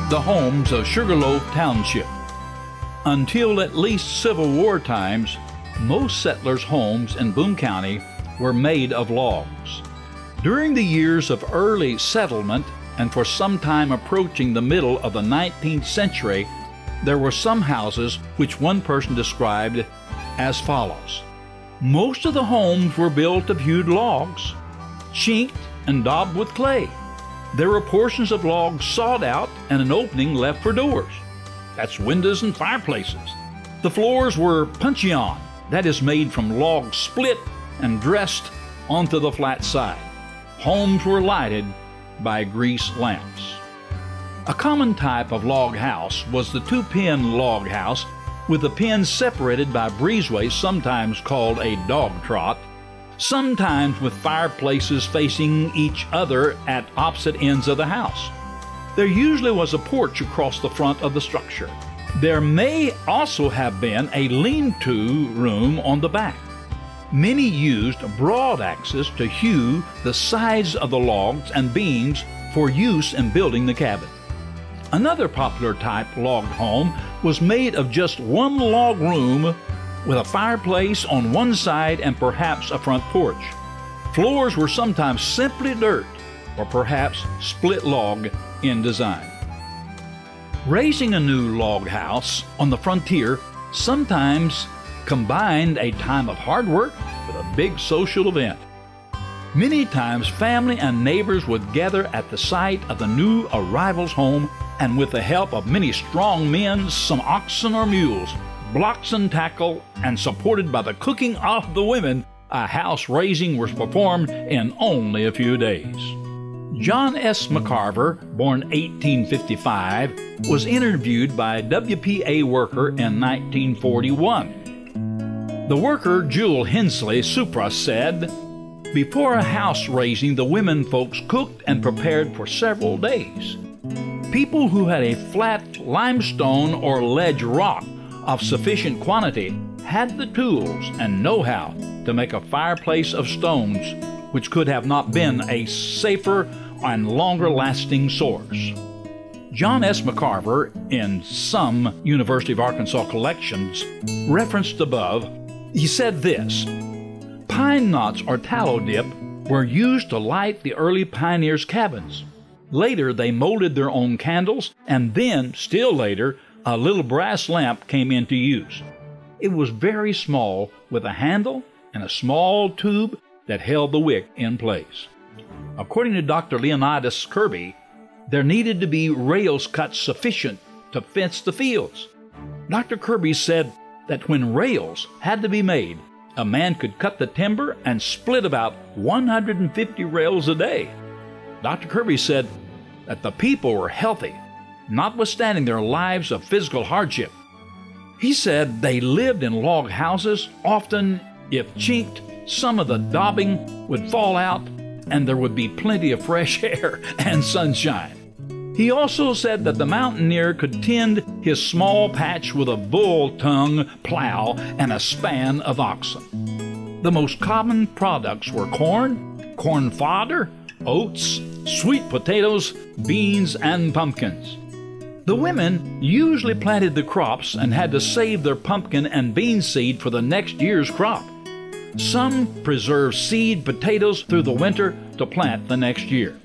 the homes of Sugarloaf Township. Until at least Civil War times, most settlers' homes in Boone County were made of logs. During the years of early settlement and for some time approaching the middle of the 19th century, there were some houses which one person described as follows. Most of the homes were built of hewed logs, chinked and daubed with clay. There were portions of logs sawed out and an opening left for doors. That's windows and fireplaces. The floors were puncheon, that is made from logs split and dressed onto the flat side. Homes were lighted by grease lamps. A common type of log house was the two-pen log house with the pens separated by breezeways, sometimes called a dog trot, sometimes with fireplaces facing each other at opposite ends of the house. There usually was a porch across the front of the structure. There may also have been a lean-to room on the back. Many used broad axes to hew the sides of the logs and beams for use in building the cabin. Another popular type logged home was made of just one log room with a fireplace on one side and perhaps a front porch. Floors were sometimes simply dirt or perhaps split log in design. Raising a new log house on the frontier sometimes combined a time of hard work with a big social event. Many times family and neighbors would gather at the site of the new arrival's home, and with the help of many strong men, some oxen or mules, blocks and tackle, and supported by the cooking of the women, a house raising was performed in only a few days. John S. McCarver, born 1855, was interviewed by a WPA worker in 1941. The worker, Jewel Hensley Supra, said, "Before a house raising, the women folks cooked and prepared for several days. People who had a flat limestone or ledge rock of sufficient quantity had the tools and know-how to make a fireplace of stones, which could have not been a safer and longer-lasting source." John S. McCarver, in some University of Arkansas collections referenced above, he said this, "Pine knots or tallow dip were used to light the early pioneers' cabins. Later they molded their own candles, and then, still later, a little brass lamp came into use. It was very small, with a handle and a small tube that held the wick in place." According to Dr. Leonidas Kirby, there needed to be rails cut sufficient to fence the fields. Dr. Kirby said that when rails had to be made, a man could cut the timber and split about 150 rails a day. Dr. Kirby said that the people were healthy, notwithstanding their lives of physical hardship. He said they lived in log houses. Often, if chinked, some of the daubing would fall out and there would be plenty of fresh air and sunshine. He also said that the mountaineer could tend his small patch with a bull-tongue plow and a span of oxen. The most common products were corn fodder, oats, sweet potatoes, beans, and pumpkins. The women usually planted the crops and had to save their pumpkin and bean seed for the next year's crop. Some preserved seed potatoes through the winter to plant the next year.